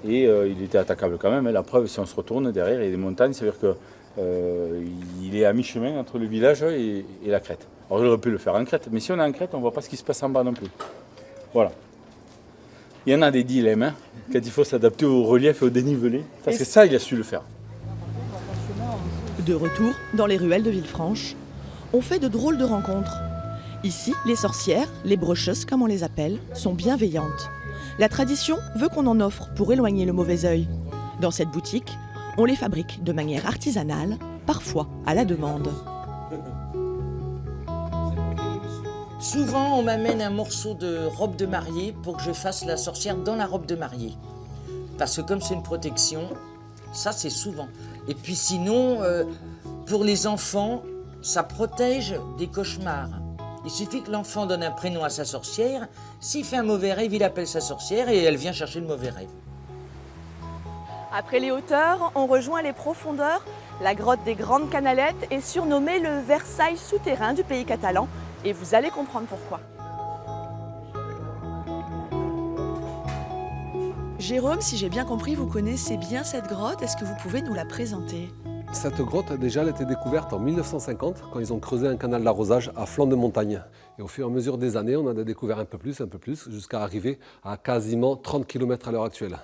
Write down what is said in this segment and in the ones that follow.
et il était attaquable quand même. La preuve, si on se retourne derrière, il y a des montagnes, ça veut dire que il est à mi-chemin entre le village et la crête. Alors il aurait pu le faire en crête, mais si on est en crête, on ne voit pas ce qui se passe en bas non plus. Voilà. Il y en a des dilemmes, hein, quand il faut s'adapter au relief et au dénivelé. Parce que ça, il a su le faire. De retour dans les ruelles de Villefranche, on fait de drôles de rencontres. Ici, les sorcières, les brocheuses comme on les appelle, sont bienveillantes. La tradition veut qu'on en offre pour éloigner le mauvais œil. Dans cette boutique, on les fabrique de manière artisanale, parfois à la demande. Souvent, on m'amène un morceau de robe de mariée pour que je fasse la sorcière dans la robe de mariée. Parce que comme c'est une protection, ça c'est souvent. Et puis sinon, pour les enfants, ça protège des cauchemars. Il suffit que l'enfant donne un prénom à sa sorcière. S'il fait un mauvais rêve, il appelle sa sorcière et elle vient chercher le mauvais rêve. Après les hauteurs, on rejoint les profondeurs. La grotte des Grandes Canalettes est surnommée le Versailles souterrain du pays catalan. Et vous allez comprendre pourquoi. Jérôme, si j'ai bien compris, vous connaissez bien cette grotte. Est-ce que vous pouvez nous la présenter ? Cette grotte, déjà, elle a été découverte en 1950, quand ils ont creusé un canal d'arrosage à flanc de montagne. Et au fur et à mesure des années, on en a découvert un peu plus, jusqu'à arriver à quasiment 30 km à l'heure actuelle.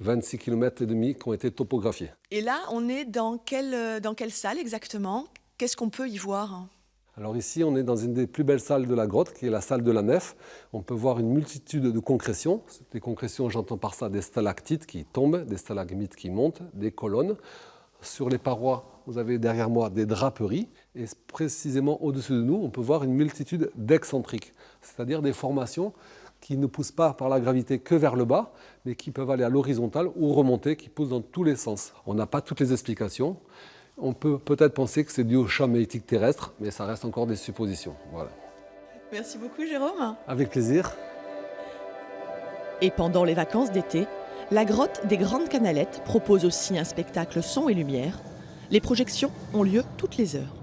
26 km et demi qui ont été topographiés. Et là, on est dans quelle salle exactement ? Qu'est-ce qu'on peut y voir ? Alors ici, on est dans une des plus belles salles de la grotte, qui est la salle de la nef. On peut voir une multitude de concrétions. Des concrétions, j'entends par ça des stalactites qui tombent, des stalagmites qui montent, des colonnes. Sur les parois, vous avez derrière moi des draperies. Et précisément au-dessus de nous, on peut voir une multitude d'excentriques, c'est-à-dire des formations qui ne poussent pas par la gravité que vers le bas, mais qui peuvent aller à l'horizontale ou remonter, qui poussent dans tous les sens. On n'a pas toutes les explications. On peut peut-être penser que c'est dû au champ magnétique terrestre, mais ça reste encore des suppositions. Voilà. Merci beaucoup, Jérôme. Avec plaisir. Et pendant les vacances d'été, la grotte des Grandes Canalettes propose aussi un spectacle son et lumière. Les projections ont lieu toutes les heures.